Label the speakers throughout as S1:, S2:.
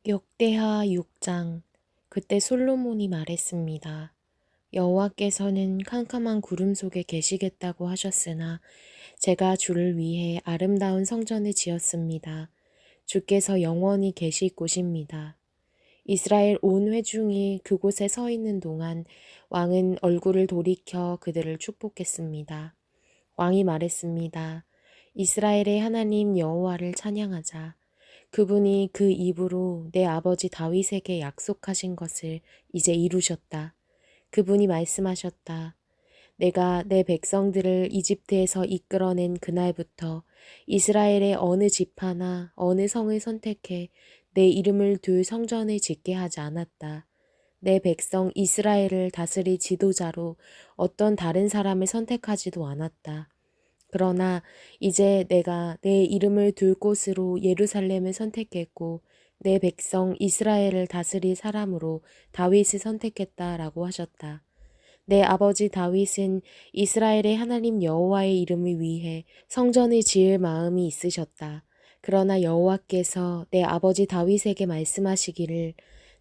S1: 역대하 6장. 그때 솔로몬이 말했습니다. 여호와께서는 캄캄한 구름 속에 계시겠다고 하셨으나 제가 주를 위해 아름다운 성전을 지었습니다. 주께서 영원히 계실 곳입니다. 이스라엘 온 회중이 그곳에 서 있는 동안 왕은 얼굴을 돌이켜 그들을 축복했습니다. 왕이 말했습니다. 이스라엘의 하나님 여호와를 찬양하자. 그분이 그 입으로 내 아버지 다윗에게 약속하신 것을 이제 이루셨다. 그분이 말씀하셨다. 내가 내 백성들을 이집트에서 이끌어낸 그날부터 이스라엘의 어느 지파나 어느 성을 선택해 내 이름을 둘 성전을 짓게 하지 않았다. 내 백성 이스라엘을 다스릴 지도자로 어떤 다른 사람을 선택하지도 않았다. 그러나 이제 내가 내 이름을 둘 곳으로 예루살렘을 선택했고 내 백성 이스라엘을 다스릴 사람으로 다윗을 선택했다라고 하셨다. 내 아버지 다윗은 이스라엘의 하나님 여호와의 이름을 위해 성전을 지을 마음이 있으셨다. 그러나 여호와께서 내 아버지 다윗에게 말씀하시기를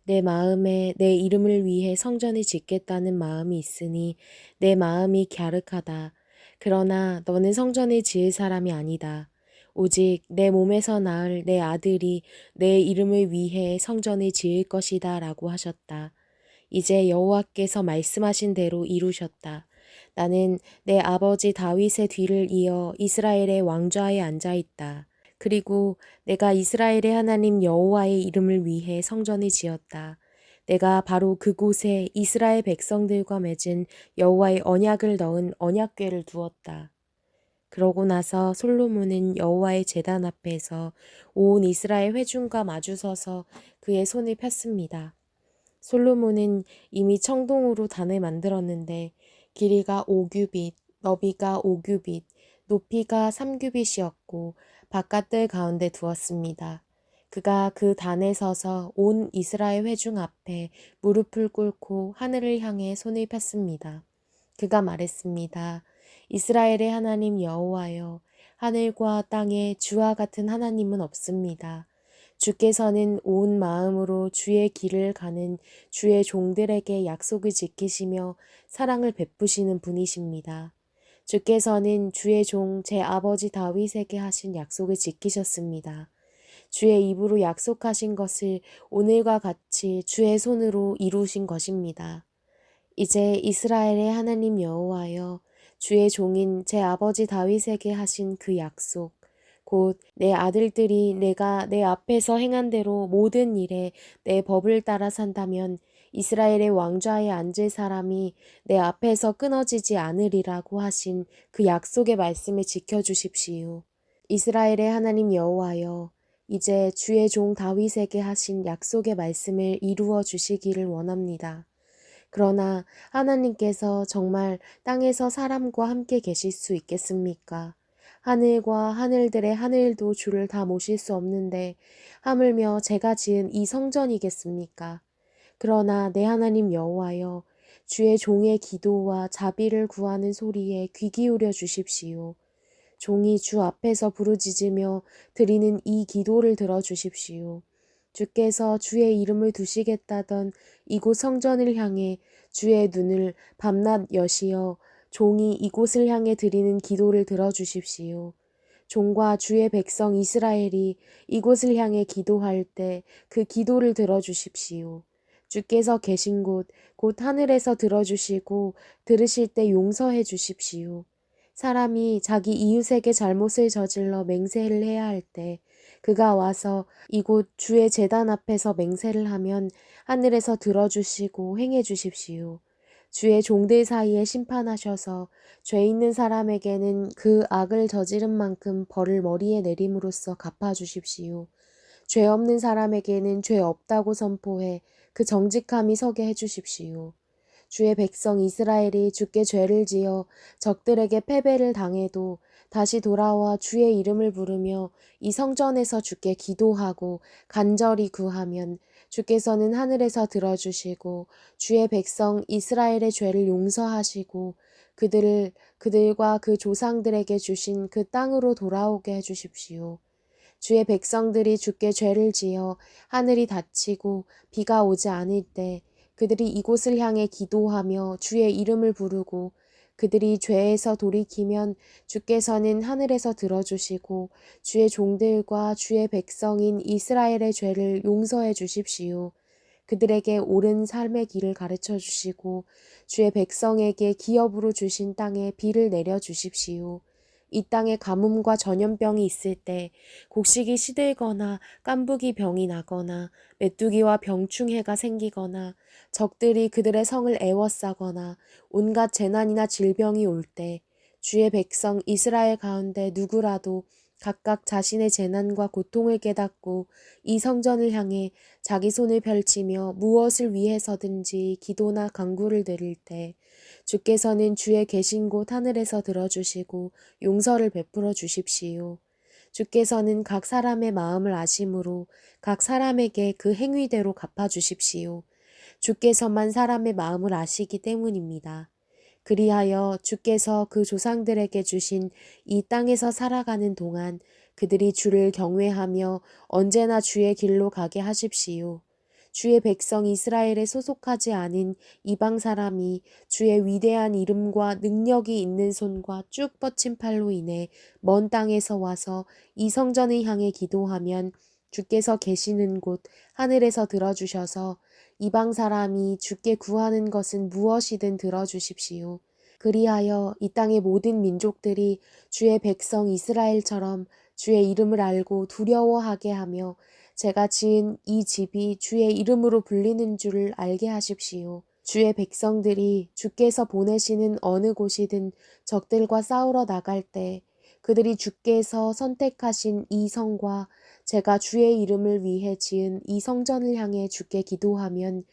S1: 내 마음에 내 이름을 위해 성전을 짓겠다는 마음이 있으니 내 마음이 갸륵하다. 그러나 너는 성전을 지을 사람이 아니다. 오직 내 몸에서 낳을 내 아들이 내 이름을 위해 성전을 지을 것이다 라고 하셨다. 이제 여호와께서 말씀하신 대로 이루셨다. 나는 내 아버지 다윗의 뒤를 이어 이스라엘의 왕좌에 앉아 있다. 그리고 내가 이스라엘의 하나님 여호와의 이름을 위해 성전을 지었다. 내가 바로 그곳에 이스라엘 백성들과 맺은 여호와의 언약을 넣은 언약궤를 두었다. 그러고 나서 솔로몬은 여호와의 제단 앞에서 온 이스라엘 회중과 마주서서 그의 손을 폈습니다. 솔로몬은 이미 청동으로 단을 만들었는데 길이가 5규빗, 너비가 5규빗, 높이가 3규빗이었고 바깥들 가운데 두었습니다. 그가 그 단에 서서 온 이스라엘 회중 앞에 무릎을 꿇고 하늘을 향해 손을 폈습니다. 그가 말했습니다. 이스라엘의 하나님 여호와여, 하늘과 땅에 주와 같은 하나님은 없습니다. 주께서는 온 마음으로 주의 길을 가는 주의 종들에게 약속을 지키시며 사랑을 베푸시는 분이십니다. 주께서는 주의 종 제 아버지 다윗에게 하신 약속을 지키셨습니다. 주의 입으로 약속하신 것을 오늘과 같이 주의 손으로 이루신 것입니다. 이제 이스라엘의 하나님 여호와여, 주의 종인 제 아버지 다윗에게 하신 그 약속, 곧 내 아들들이 내가 내 앞에서 행한 대로 모든 일에 내 법을 따라 산다면 이스라엘의 왕좌에 앉을 사람이 내 앞에서 끊어지지 않으리라고 하신 그 약속의 말씀을 지켜주십시오. 이스라엘의 하나님 여호와여, 이제 주의 종 다윗에게 하신 약속의 말씀을 이루어 주시기를 원합니다. 그러나 하나님께서 정말 땅에서 사람과 함께 계실 수 있겠습니까? 하늘과 하늘들의 하늘도 주를 다 모실 수 없는데 하물며 제가 지은 이 성전이겠습니까? 그러나 내 하나님 여호와여, 주의 종의 기도와 자비를 구하는 소리에 귀 기울여 주십시오. 종이 주 앞에서 부르짖으며 드리는 이 기도를 들어주십시오. 주께서 주의 이름을 두시겠다던 이곳 성전을 향해 주의 눈을 밤낮 여시어 종이 이곳을 향해 드리는 기도를 들어주십시오. 종과 주의 백성 이스라엘이 이곳을 향해 기도할 때 그 기도를 들어주십시오. 주께서 계신 곳, 곧 하늘에서 들어주시고 들으실 때 용서해 주십시오. 사람이 자기 이웃에게 잘못을 저질러 맹세를 해야 할 때 그가 와서 이곳 주의 제단 앞에서 맹세를 하면 하늘에서 들어주시고 행해 주십시오. 주의 종들 사이에 심판하셔서 죄 있는 사람에게는 그 악을 저지른 만큼 벌을 머리에 내림으로써 갚아주십시오. 죄 없는 사람에게는 죄 없다고 선포해 그 정직함이 서게 해주십시오. 주의 백성 이스라엘이 주께 죄를 지어 적들에게 패배를 당해도 다시 돌아와 주의 이름을 부르며 이 성전에서 주께 기도하고 간절히 구하면 주께서는 하늘에서 들어주시고 주의 백성 이스라엘의 죄를 용서하시고 그들과 그 조상들에게 주신 그 땅으로 돌아오게 해주십시오. 주의 백성들이 주께 죄를 지어 하늘이 닫히고 비가 오지 않을 때 그들이 이곳을 향해 기도하며 주의 이름을 부르고 그들이 죄에서 돌이키면 주께서는 하늘에서 들어주시고 주의 종들과 주의 백성인 이스라엘의 죄를 용서해 주십시오. 그들에게 옳은 삶의 길을 가르쳐 주시고 주의 백성에게 기업으로 주신 땅에 비를 내려 주십시오. 이 땅에 가뭄과 전염병이 있을 때 곡식이 시들거나 깐부기 병이 나거나 메뚜기와 병충해가 생기거나 적들이 그들의 성을 애워싸거나 온갖 재난이나 질병이 올 때 주의 백성 이스라엘 가운데 누구라도 각각 자신의 재난과 고통을 깨닫고 이 성전을 향해 자기 손을 펼치며 무엇을 위해서든지 기도나 간구를 드릴 때 주께서는 주의 계신 곳 하늘에서 들어주시고 용서를 베풀어 주십시오. 주께서는 각 사람의 마음을 아심으로 각 사람에게 그 행위대로 갚아 주십시오. 주께서만 사람의 마음을 아시기 때문입니다. 그리하여 주께서 그 조상들에게 주신 이 땅에서 살아가는 동안 그들이 주를 경외하며 언제나 주의 길로 가게 하십시오. 주의 백성 이스라엘에 소속하지 않은 이방 사람이 주의 위대한 이름과 능력이 있는 손과 쭉 뻗친 팔로 인해 먼 땅에서 와서 이 성전을 향해 기도하면 주께서 계시는 곳 하늘에서 들어주셔서 이방 사람이 주께 구하는 것은 무엇이든 들어주십시오. 그리하여 이 땅의 모든 민족들이 주의 백성 이스라엘처럼 주의 이름을 알고 두려워하게 하며 제가 지은 이 집이 주의 이름으로 불리는 줄을 알게 하십시오. 주의 백성들이 주께서 보내시는 어느 곳이든 적들과 싸우러 나갈 때 그들이 주께서 선택하신 이 성과 제가 주의 이름을 위해 지은 이 성전을 향해 주께 기도하면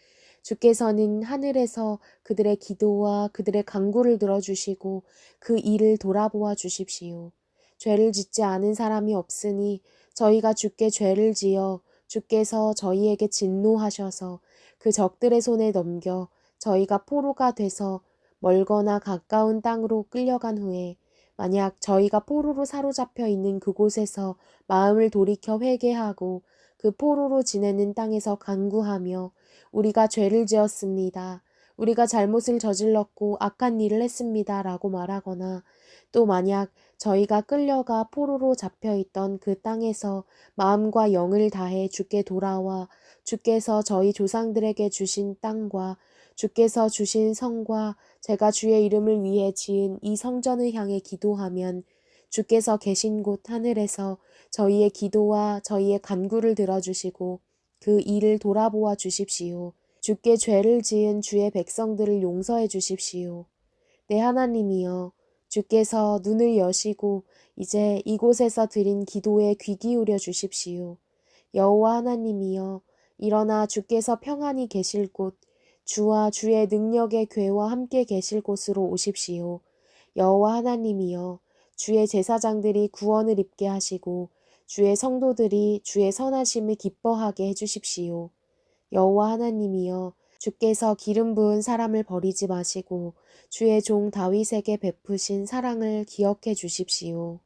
S1: 주께서는 하늘에서 그들의 기도와 그들의 간구를 들어주시고 그 일을 돌아보아 주십시오. 죄를 짓지 않은 사람이 없으니 저희가 주께 죄를 지어 주께서 저희에게 진노하셔서 그 적들의 손에 넘겨 저희가 포로가 돼서 멀거나 가까운 땅으로 끌려간 후에 만약 저희가 포로로 사로잡혀 있는 그곳에서 마음을 돌이켜 회개하고 그 포로로 지내는 땅에서 간구하며 우리가 죄를 지었습니다. 우리가 잘못을 저질렀고 악한 일을 했습니다. 라고 말하거나 또 만약 저희가 끌려가 포로로 잡혀있던 그 땅에서 마음과 영을 다해 주께 돌아와 주께서 저희 조상들에게 주신 땅과 주께서 주신 성과 제가 주의 이름을 위해 지은 이 성전을 향해 기도하면 주께서 계신 곳 하늘에서 저희의 기도와 저희의 간구를 들어주시고 그 일을 돌아보아 주십시오. 주께 죄를 지은 주의 백성들을 용서해 주십시오. 내 하나님이여, 주께서 눈을 여시고 이제 이곳에서 드린 기도에 귀 기울여 주십시오. 여호와 하나님이여, 일어나 주께서 평안히 계실 곳, 주와 주의 능력의 궤와 함께 계실 곳으로 오십시오. 여호와 하나님이여, 주의 제사장들이 구원을 입게 하시고 주의 성도들이 주의 선하심을 기뻐하게 해주십시오. 여호와 하나님이여, 주께서 기름 부은 사람을 버리지 마시고 주의 종 다윗에게 베푸신 사랑을 기억해 주십시오.